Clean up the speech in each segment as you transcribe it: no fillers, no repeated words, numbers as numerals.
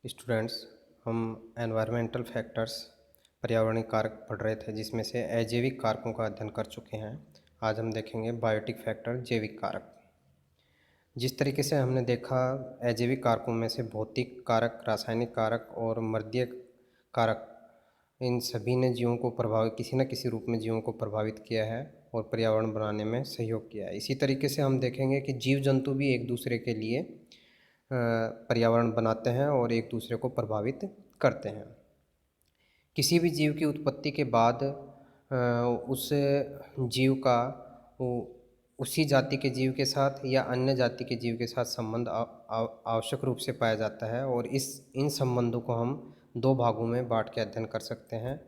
Students, हम environmental factors पर्यावरणीय कारक पढ़ रहे थे जिसमें से अजैविक कारकों का अध्ययन कर चुके हैं। आज हम देखेंगे बायोटिक फैक्टर, जैविक कारक। जिस तरीके से हमने देखा, अजैविक कारकों में से भौतिक कारक, रासायनिक कारक और मर्दीय कारक, इन सभी ने जीवों को प्रभावित किसी न किसी रूप में जीवों को प्रभावित किया है और पर्यावरण बनाने में सहयोग किया है। इसी तरीके से हम देखेंगे कि जीव जंतु भी एक दूसरे के लिए पर्यावरण बनाते हैं और एक दूसरे को प्रभावित करते हैं। किसी भी जीव की उत्पत्ति के बाद उस जीव का उसी जाति के जीव के साथ या अन्य जाति के जीव के साथ संबंध आवश्यक रूप से पाया जाता है और इन संबंधों को हम दो भागों में बांट के अध्ययन कर सकते हैं।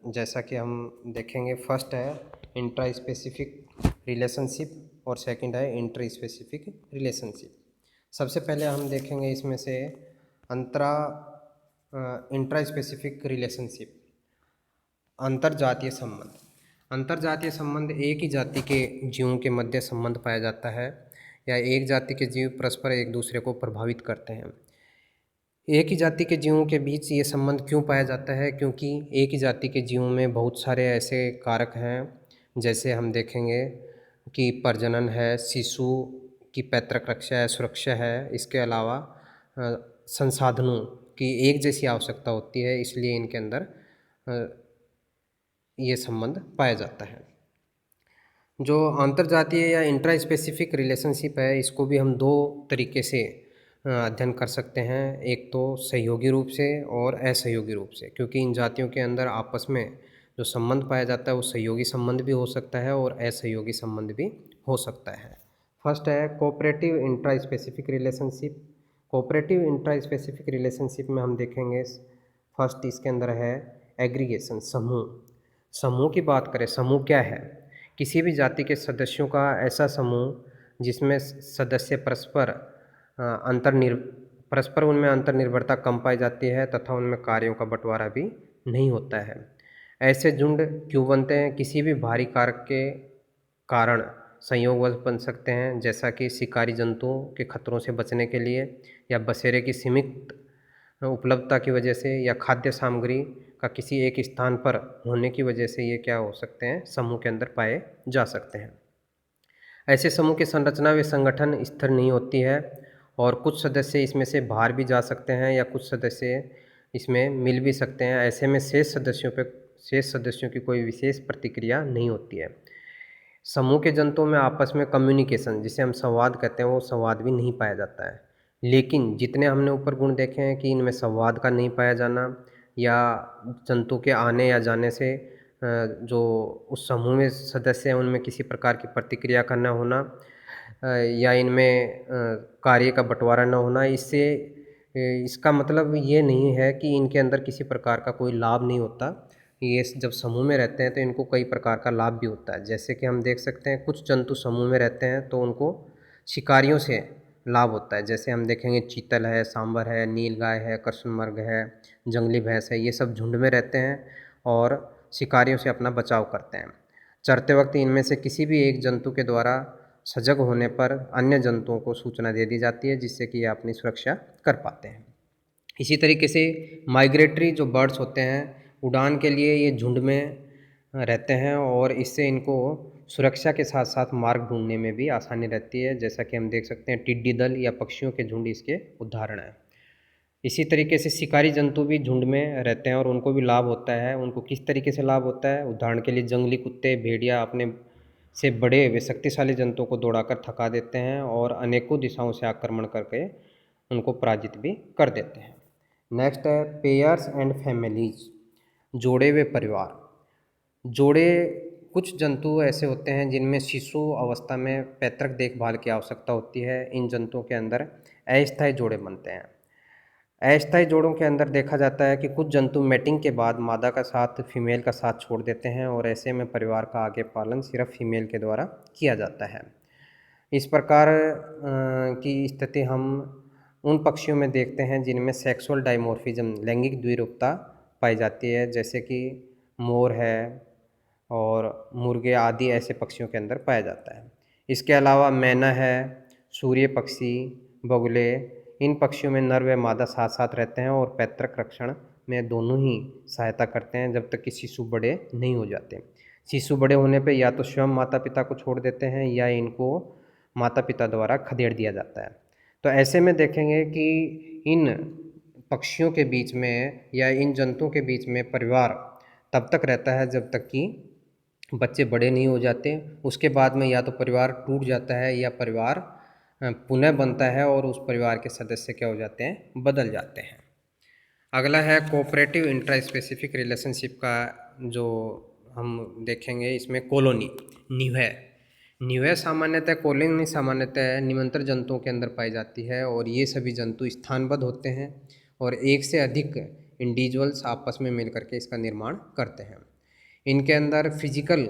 जैसा कि हम देखेंगे, फर्स्ट है इंट्रा स्पेसिफिक रिलेशनशिप और सेकंड है इंटर स्पेसिफिक रिलेशनशिप। सबसे पहले हम देखेंगे इसमें से इंट्रा स्पेसिफिक रिलेशनशिप, अंतरजातीय संबंध। अंतरजातीय संबंध एक ही जाति के जीवों के मध्य संबंध पाया जाता है या एक जाति के जीव परस्पर एक दूसरे को प्रभावित करते हैं। एक ही जाति के जीवों के बीच ये संबंध क्यों पाया जाता है? क्योंकि एक ही जाति के जीवों में बहुत सारे ऐसे कारक हैं, जैसे हम देखेंगे कि प्रजनन है, शिशु की पैतृक रक्षा है, सुरक्षा है। इसके अलावा संसाधनों की एक जैसी आवश्यकता होती है, इसलिए इनके अंदर ये संबंध पाया जाता है। जो अंतरजातीय या इंट्रा स्पेसिफिक रिलेशनशिप है, इसको भी हम दो तरीके से अध्ययन कर सकते हैं। एक तो सहयोगी रूप से और असहयोगी रूप से, क्योंकि इन जातियों के अंदर आपस में जो संबंध पाया जाता है वो सहयोगी संबंध भी हो सकता है और असहयोगी संबंध भी हो सकता है। फर्स्ट है cooperative intra specific relationship. Cooperative intra specific relationship में हम देखेंगे, फर्स्ट इसके अंदर है एग्रीगेशन, समूह। समूह की बात करें, समूह क्या है? किसी भी जाति के सदस्यों का ऐसा समूह जिसमें सदस्य परस्पर उनमें अंतर्निर्भरता कम पाई जाती है तथा उनमें कार्यों का बंटवारा भी नहीं होता है। ऐसे झुंड क्यों बनते हैं? किसी भी भारी कारक के कारण संयोगवश बन सकते हैं, जैसा कि शिकारी जंतुओं के खतरों से बचने के लिए या बसेरे की सीमित उपलब्धता की वजह से या खाद्य सामग्री का किसी एक स्थान पर होने की वजह से ये क्या हो सकते हैं, समूह के अंदर पाए जा सकते हैं। ऐसे समूह की संरचना व संगठन स्थिर नहीं होती है और कुछ सदस्य इसमें से बाहर भी जा सकते हैं या कुछ सदस्य इसमें मिल भी सकते हैं। ऐसे में शेष सदस्यों की कोई विशेष प्रतिक्रिया नहीं होती है। समूह के जंतुओं में आपस में कम्युनिकेशन, जिसे हम संवाद कहते हैं, वो संवाद भी नहीं पाया जाता है। लेकिन जितने हमने ऊपर गुण देखे हैं कि इनमें संवाद का नहीं पाया जाना या जंतु के आने या जाने से जो उस समूह में सदस्य हैं उनमें किसी प्रकार की प्रतिक्रिया का न होना या इनमें कार्य का बंटवारा न होना, इसका मतलब ये नहीं है कि इनके अंदर किसी प्रकार का कोई लाभ नहीं होता। ये जब समूह में रहते हैं तो इनको कई प्रकार का लाभ भी होता है। जैसे कि हम देख सकते हैं, कुछ जंतु समूह में रहते हैं तो उनको शिकारियों से लाभ होता है। जैसे हम देखेंगे चीतल है, सांबर है, नीलगाय है, कृष्णमृग है, जंगली भैंस है, ये सब झुंड में रहते हैं और शिकारियों से अपना बचाव करते हैं। चरते वक्त इनमें से किसी भी एक जंतु के द्वारा सजग होने पर अन्य जंतुओं को सूचना दे दी जाती है, जिससे कि ये अपनी सुरक्षा कर पाते हैं। इसी तरीके से माइग्रेटरी जो बर्ड्स होते हैं, उड़ान के लिए ये झुंड में रहते हैं और इससे इनको सुरक्षा के साथ साथ मार्ग ढूंढने में भी आसानी रहती है। जैसा कि हम देख सकते हैं, टिड्डी दल या पक्षियों के झुंड इसके उदाहरण हैं। इसी तरीके से शिकारी जंतु भी झुंड में रहते हैं और उनको भी लाभ होता है। उनको किस तरीके से लाभ होता है? उदाहरण के लिए जंगली कुत्ते, भेड़िया अपने से बड़े व शक्तिशाली जंतुओं को दौड़ाकर थका देते हैं और अनेकों दिशाओं से आक्रमण करके उनको पराजित भी कर देते हैं। नेक्स्ट है पेयर्स एंड फैमिलीज, जोड़े व परिवार। जोड़े, कुछ जंतु ऐसे होते हैं जिनमें शिशु अवस्था में पैतृक देखभाल की आवश्यकता होती है। इन जंतुओं के अंदर अस्थायी जोड़े बनते हैं। अस्थायी जोड़ों के अंदर देखा जाता है कि कुछ जंतु मैटिंग के बाद मादा का साथ फीमेल का साथ छोड़ देते हैं और ऐसे में परिवार का आगे पालन सिर्फ फीमेल के द्वारा किया जाता है। इस प्रकार की स्थिति हम उन पक्षियों में देखते हैं जिनमें सेक्सुअल डाइमॉर्फिज्म, लैंगिक द्विरूपता पाई जाती है, जैसे कि मोर है और मुर्गे आदि ऐसे पक्षियों के अंदर पाया जाता है। इसके अलावा मैना है, सूर्य पक्षी, बगुले, इन पक्षियों में नर व मादा साथ साथ रहते हैं और पैतृक रक्षण में दोनों ही सहायता करते हैं जब तक कि शिशु बड़े नहीं हो जाते। शिशु बड़े होने पे या तो स्वयं माता पिता को छोड़ देते हैं या इनको माता पिता द्वारा खदेड़ दिया जाता है। तो ऐसे में देखेंगे कि इन पक्षियों के बीच में या इन जंतुओं के बीच में परिवार तब तक रहता है जब तक कि बच्चे बड़े नहीं हो जाते। उसके बाद में या तो परिवार टूट जाता है या परिवार पुनः बनता है और उस परिवार के सदस्य क्या हो जाते हैं, बदल जाते हैं। अगला है कोऑपरेटिव इंट्रा स्पेसिफिक रिलेशनशिप का जो हम देखेंगे, इसमें कॉलोनी निवह सामान्यतः कॉलोनी सामान्यतः निमंत्रण जंतुओं के अंदर पाई जाती है और ये सभी जंतु स्थानबद्ध होते हैं और एक से अधिक इंडिविजुअल्स आपस में मिलकर के इसका निर्माण करते हैं। इनके अंदर फिजिकल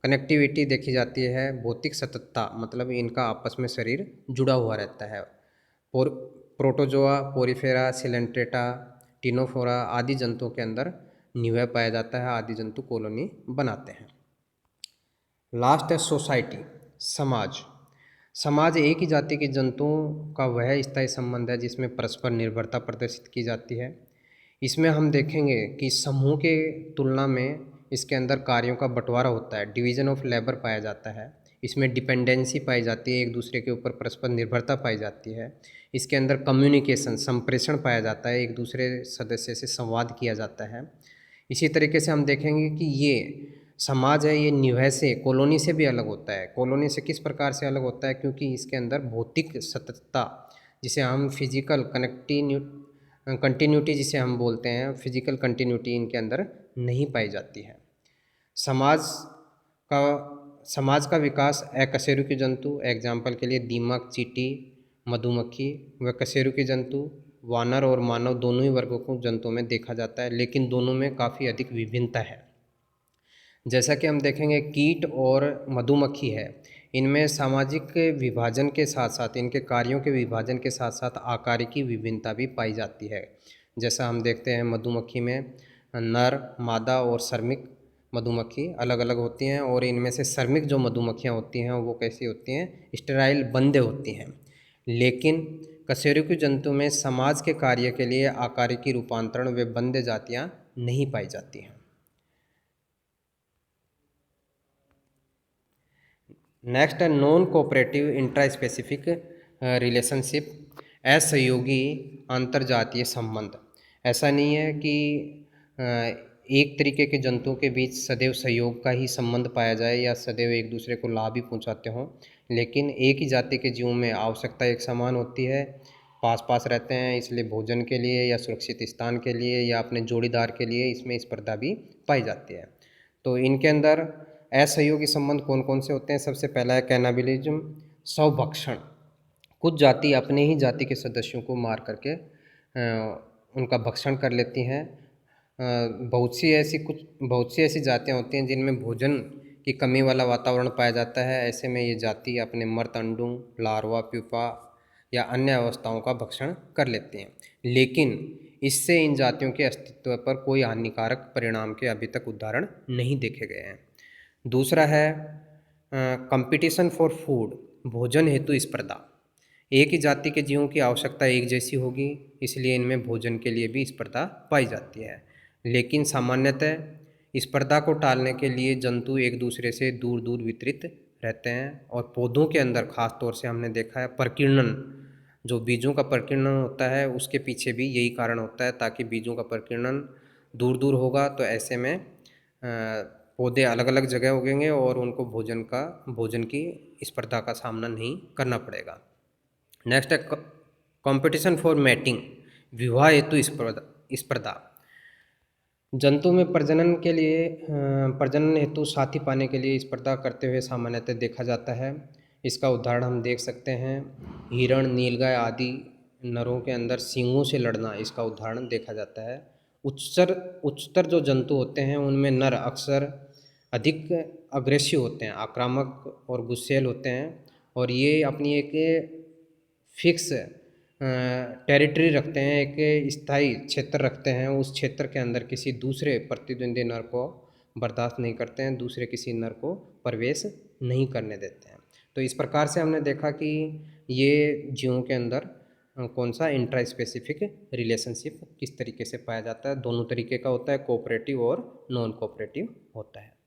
कनेक्टिविटी देखी जाती है, भौतिक सततता मतलब इनका आपस में शरीर जुड़ा हुआ रहता है। और प्रोटोजोआ, पोरीफेरा, सिलेंट्रेटा, टिनोफोरा आदि जंतुओं के अंदर निवह पाया जाता है। आदि जंतु कॉलोनी बनाते हैं। लास्ट है सोसाइटी, समाज एक ही जाति के जंतुओं का वह स्थायी संबंध है जिसमें परस्पर निर्भरता प्रदर्शित की जाती है। इसमें हम देखेंगे कि समूह के तुलना में इसके अंदर कार्यों का बंटवारा होता है, डिवीजन ऑफ लेबर पाया जाता है। इसमें डिपेंडेंसी पाई जाती है, एक दूसरे के ऊपर परस्पर निर्भरता पाई जाती है। इसके अंदर कम्युनिकेशन, संप्रेषण पाया जाता है, एक दूसरे सदस्य से संवाद किया जाता है। इसी तरीके से हम देखेंगे कि ये समाज है, ये निवह से, कॉलोनी से भी अलग होता है। कॉलोनी से किस प्रकार से अलग होता है, क्योंकि इसके अंदर भौतिक सततता जिसे हम फिजिकल कंटिन्यूटी जिसे हम बोलते हैं, फिजिकल कंटिन्यूटी इनके अंदर नहीं पाई जाती है। समाज का विकास अकशेरुकी जंतु, एग्जाम्पल के लिए दीमक, चींटी, मधुमक्खी व कशेरुकी जंतु, वानर और मानव दोनों ही वर्गों को जंतुओं में देखा जाता है, लेकिन दोनों में काफ़ी अधिक विभिन्नता है। जैसा कि हम देखेंगे कीट और मधुमक्खी है, इनमें सामाजिक विभाजन के साथ साथ, इनके कार्यों के विभाजन के साथ साथ आकारिकी विभिन्नता भी पाई जाती है। जैसा हम देखते हैं मधुमक्खी में नर, मादा और श्रमिक मधुमक्खी अलग अलग होती हैं और इनमें से श्रमिक जो मधुमक्खियाँ होती हैं वो कैसी होती हैं, स्टेराइल बंदे होती हैं। लेकिन कशेरुकी जंतु में समाज के कार्य के लिए आकारिकी रूपांतरण व बंदे जातियाँ नहीं पाई जाती हैं। नेक्स्ट है non cooperative intra specific relationship, असहयोगी अंतरजातीय संबंध। ऐसा नहीं है कि एक तरीके के जंतुओं के बीच सदैव सहयोग का ही संबंध पाया जाए या सदैव एक दूसरे को लाभ ही पहुंचाते हों, लेकिन एक ही जाति के जीवों में आवश्यकता एक समान होती है, पास पास रहते हैं, इसलिए भोजन के लिए या सुरक्षित स्थान के लिए या अपने जोड़ीदार के लिए इसमें स्पर्धा भी पाई जाती है। तो इनके अंदर असहयोगी संबंध कौन कौन से होते हैं? सबसे पहला है कैनाबिलिज्म, स्वभक्षण। कुछ जाति अपने ही जाति के सदस्यों को मार करके उनका भक्षण कर लेती हैं। बहुत सी ऐसी जातियाँ होती हैं जिनमें भोजन की कमी वाला वातावरण पाया जाता है। ऐसे में ये जाति अपने मर्द अंडों, लार्वा, प्यूपा या अन्य अवस्थाओं का भक्षण कर लेती हैं, लेकिन इससे इन जातियों के अस्तित्व पर कोई हानिकारक परिणाम के अभी तक उदाहरण नहीं देखे गए हैं। दूसरा है कंपटीशन फॉर फूड, भोजन हेतु स्पर्धा। एक ही जाति के जीवों की आवश्यकता एक जैसी होगी, इसलिए इनमें भोजन के लिए भी स्पर्धा पाई जाती है, लेकिन सामान्यतः स्पर्धा को टालने के लिए जंतु एक दूसरे से दूर दूर वितरित रहते हैं। और पौधों के अंदर खास तौर से हमने देखा है प्रकीर्णन, जो बीजों का प्रकीर्णन होता है उसके पीछे भी यही कारण होता है, ताकि बीजों का प्रकीर्णन दूर दूर होगा तो ऐसे में पौधे अलग अलग जगह उगेंगे और उनको भोजन की स्पर्धा का सामना नहीं करना पड़ेगा। नेक्स्ट है कंपटीशन फॉर मैटिंग, विवाह हेतु स्पर्धा। जंतु में प्रजनन हेतु साथी पाने के लिए स्पर्धा करते हुए सामान्यतः देखा जाता है। इसका उदाहरण हम देख सकते हैं, हिरण, नीलगाय आदि नरों के अंदर सींगों से लड़ना, इसका उदाहरण देखा जाता है। उच्चतर जो जंतु होते हैं उनमें नर अक्सर अधिक अग्रेसिव होते हैं, आक्रामक और गुस्सैल होते हैं, और ये अपनी एक फिक्स टेरिटरी रखते हैं, एक स्थायी क्षेत्र रखते हैं। उस क्षेत्र के अंदर किसी दूसरे प्रतिद्वंदी नर को बर्दाश्त नहीं करते हैं, दूसरे किसी नर को प्रवेश नहीं करने देते हैं। तो इस प्रकार से हमने देखा कि ये जीवों के अंदर कौन सा इंट्रा स्पेसिफिक रिलेशनशिप किस तरीके से पाया जाता है, दोनों तरीके का होता है, कोऑपरेटिव और नॉन कोऑपरेटिव होता है।